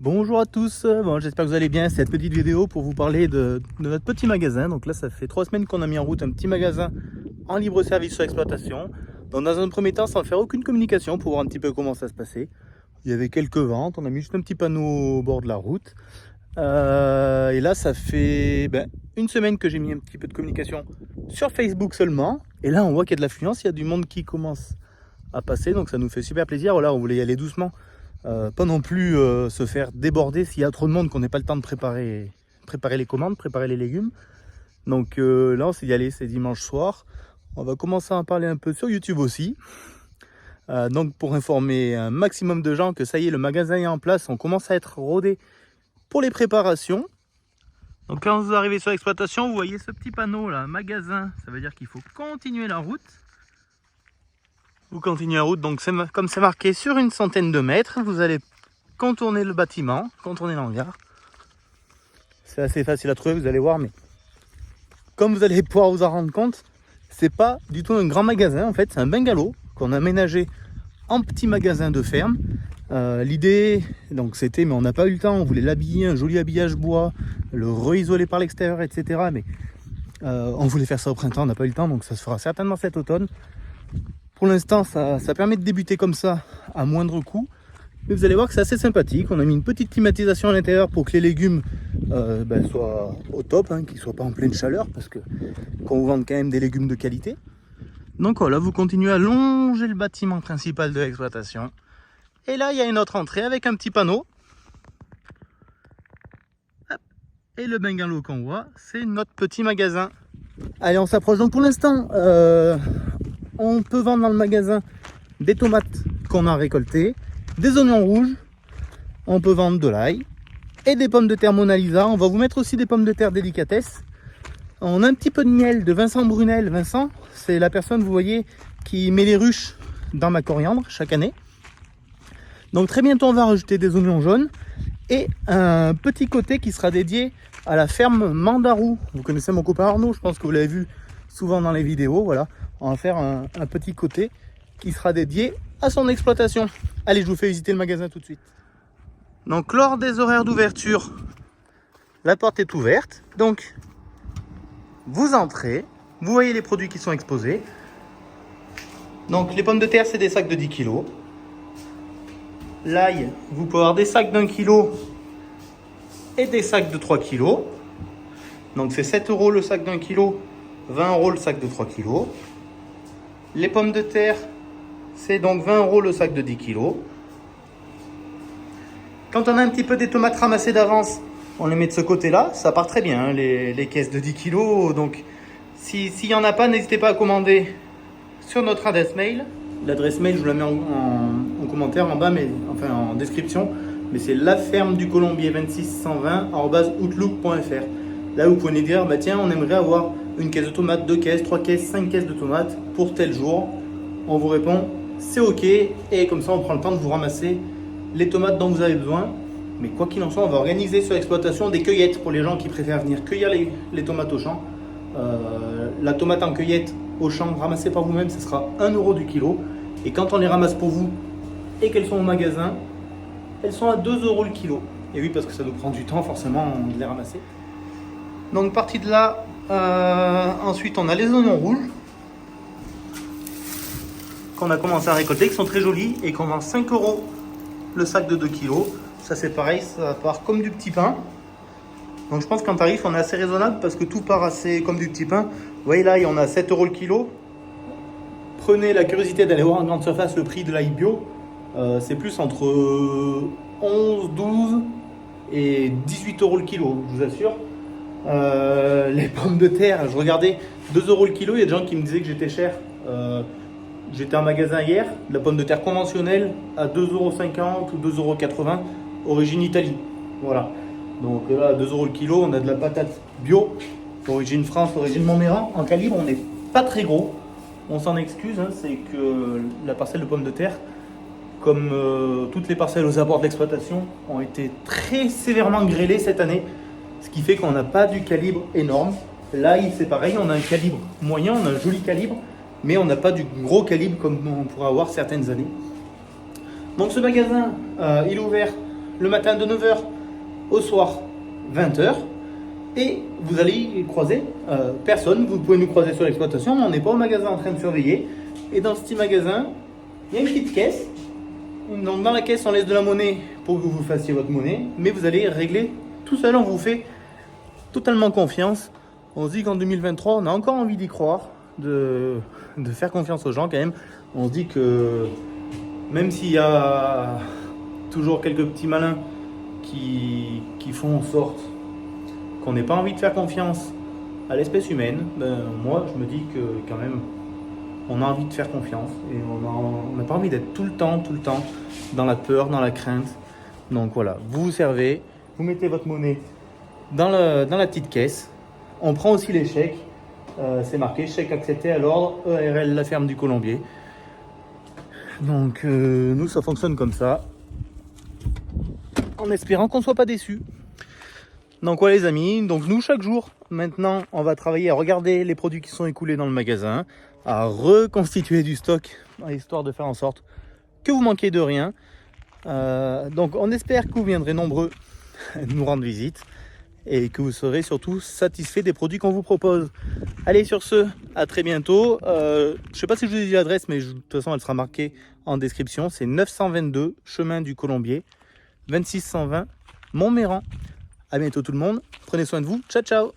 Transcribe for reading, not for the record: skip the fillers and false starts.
Bonjour à tous, bon, j'espère que vous allez bien. Cette petite vidéo pour vous parler de notre petit magasin. Donc là, ça fait 3 semaines qu'on a mis en route un petit magasin en libre service sur exploitation. Donc dans un premier temps, sans faire aucune communication pour voir un petit peu comment ça se passait. Il y avait quelques ventes, on a mis juste un petit panneau au bord de la route. Et là, ça fait une semaine que j'ai mis un petit peu de communication sur Facebook seulement. Et là, on voit qu'il y a de l'affluence, il y a du monde qui commence à passer, donc ça nous fait super plaisir. Voilà, on voulait y aller doucement. Pas non plus se faire déborder s'il y a trop de monde qu'on n'ait pas le temps de préparer les commandes, préparer les légumes. Donc là on s'est dit allez, c'est dimanche soir. On va commencer à en parler un peu sur YouTube aussi. Donc pour informer un maximum de gens que ça y est, le magasin est en place, on commence à être rodé pour les préparations. Donc quand vous arrivez sur l'exploitation, vous voyez ce petit panneau là, magasin, ça veut dire qu'il faut continuer la route. Vous continuez la route, donc comme c'est marqué sur une centaine de mètres, vous allez contourner le bâtiment, contourner l'hangar. C'est assez facile à trouver, vous allez voir, mais comme vous allez pouvoir vous en rendre compte, c'est pas du tout un grand magasin, en fait, c'est un bungalow qu'on a aménagé en petit magasin de ferme. L'idée, donc c'était, mais on n'a pas eu le temps, on voulait l'habiller, un joli habillage bois, le re-isoler par l'extérieur, etc. Mais on voulait faire ça au printemps, on n'a pas eu le temps, donc ça se fera certainement cet automne. Pour l'instant, ça permet de débuter comme ça à moindre coût. Mais vous allez voir que c'est assez sympathique. On a mis une petite climatisation à l'intérieur pour que les légumes soient au top, qu'ils ne soient pas en pleine chaleur, parce que qu'on vous vende quand même des légumes de qualité. Donc voilà, vous continuez à longer le bâtiment principal de l'exploitation. Et là, il y a une autre entrée avec un petit panneau. Et le bungalow qu'on voit, c'est notre petit magasin. Allez, on s'approche. Donc pour l'instant, on peut vendre dans le magasin des tomates qu'on a récoltées, des oignons rouges, on peut vendre de l'ail et des pommes de terre Mona Lisa. On va vous mettre aussi des pommes de terre délicatesse. On a un petit peu de miel de Vincent Brunel. Vincent, c'est la personne, vous voyez, qui met les ruches dans ma coriandre chaque année. Donc très bientôt, on va rajouter des oignons jaunes et un petit côté qui sera dédié à la ferme Mandarou. Vous connaissez mon copain Arnaud, je pense que vous l'avez vu souvent dans les vidéos. Voilà, on va faire un petit côté qui sera dédié à son exploitation. Allez, je vous fais visiter le magasin tout de suite. Donc lors des horaires d'ouverture, la porte est ouverte. Donc vous entrez, vous voyez les produits qui sont exposés. Donc les pommes de terre, c'est des sacs de 10 kg. L'ail, vous pouvez avoir des sacs d'1 kg et des sacs de 3 kg. Donc c'est 7 € le sac d'1 kg, 20 € le sac de 3 kg. Les pommes de terre, c'est donc 20 € le sac de 10 kg. Quand on a un petit peu des tomates ramassées d'avance, on les met de ce côté-là. Ça part très bien, hein, les caisses de 10 kg. Donc s'il n'y en a pas, n'hésitez pas à commander sur notre adresse mail. L'adresse mail, je vous la mets en commentaire en bas, mais enfin en description. Mais c'est lafermeducolombier26120@outlook.fr. Là, vous pouvez nous dire, tiens, on aimerait avoir une caisse de tomates, 2 caisses, 3 caisses, 5 caisses de tomates pour tel jour. On vous répond, c'est ok. Et comme ça, on prend le temps de vous ramasser les tomates dont vous avez besoin. Mais quoi qu'il en soit, on va organiser sur l'exploitation des cueillettes pour les gens qui préfèrent venir cueillir les tomates au champ. La tomate en cueillette au champ, ramassée par vous-même, ce sera 1 € du kilo. Et quand on les ramasse pour vous et qu'elles sont au magasin, elles sont à 2 € le kilo. Et oui, parce que ça nous prend du temps forcément de les ramasser. Donc parti de là, ensuite on a les oignons rouges qu'on a commencé à récolter, qui sont très jolis et qu'on vend 5 € le sac de 2 kg. Ça c'est pareil, ça part comme du petit pain. Donc je pense qu'en tarif on est assez raisonnable parce que tout part assez comme du petit pain. Vous voyez là, on a 7 € le kilo. Prenez la curiosité d'aller voir en grande surface le prix de l'ail bio. C'est plus entre 11, 12 et 18 € le kilo, je vous assure. Les pommes de terre, je regardais 2 € le kilo, il y a des gens qui me disaient que j'étais cher. J'étais en magasin hier, la pomme de terre conventionnelle à 2,50 € ou 2,80 €, origine Italie. Voilà. Donc là, 2 € le kilo, on a de la patate bio, origine France, origine Montméran. En calibre, on n'est pas très gros. On s'en excuse, c'est que la parcelle de pommes de terre, comme toutes les parcelles aux abords de l'exploitation, ont été très sévèrement grêlées cette année. Ce qui fait qu'on n'a pas du calibre énorme. Là, c'est pareil, on a un calibre moyen, on a un joli calibre, mais on n'a pas du gros calibre comme on pourrait avoir certaines années. Donc ce magasin, il est ouvert le matin de 9 h au soir 20 h. Et vous allez y croiser personne. Vous pouvez nous croiser sur l'exploitation, mais on n'est pas au magasin en train de surveiller. Et dans ce petit magasin, il y a une petite caisse. Donc dans la caisse, on laisse de la monnaie pour que vous fassiez votre monnaie, mais vous allez régler tout seul. On vous fait totalement confiance. On se dit qu'en 2023, on a encore envie d'y croire, de faire confiance aux gens quand même. On se dit que même s'il y a toujours quelques petits malins qui font en sorte qu'on n'ait pas envie de faire confiance à l'espèce humaine, moi je me dis que quand même on a envie de faire confiance et on n'a pas envie d'être tout le temps dans la peur, dans la crainte. Donc voilà, vous vous servez, vous mettez votre monnaie dans la petite caisse. On prend aussi les chèques, c'est marqué chèque accepté à l'ordre, EARL la ferme du Colombier. Donc nous ça fonctionne comme ça, en espérant qu'on ne soit pas déçus. Donc voilà les amis, donc nous chaque jour maintenant on va travailler à regarder les produits qui sont écoulés dans le magasin, à reconstituer du stock, histoire de faire en sorte que vous manquiez de rien. Donc on espère que vous viendrez nombreux nous rendre visite et que vous serez surtout satisfaits des produits qu'on vous propose. Allez, sur ce, à très bientôt. Je ne sais pas si je vous ai dit l'adresse, mais de toute façon elle sera marquée en description. C'est 922 chemin du Colombier, 2620 Montméran. À bientôt tout le monde, prenez soin de vous, ciao ciao.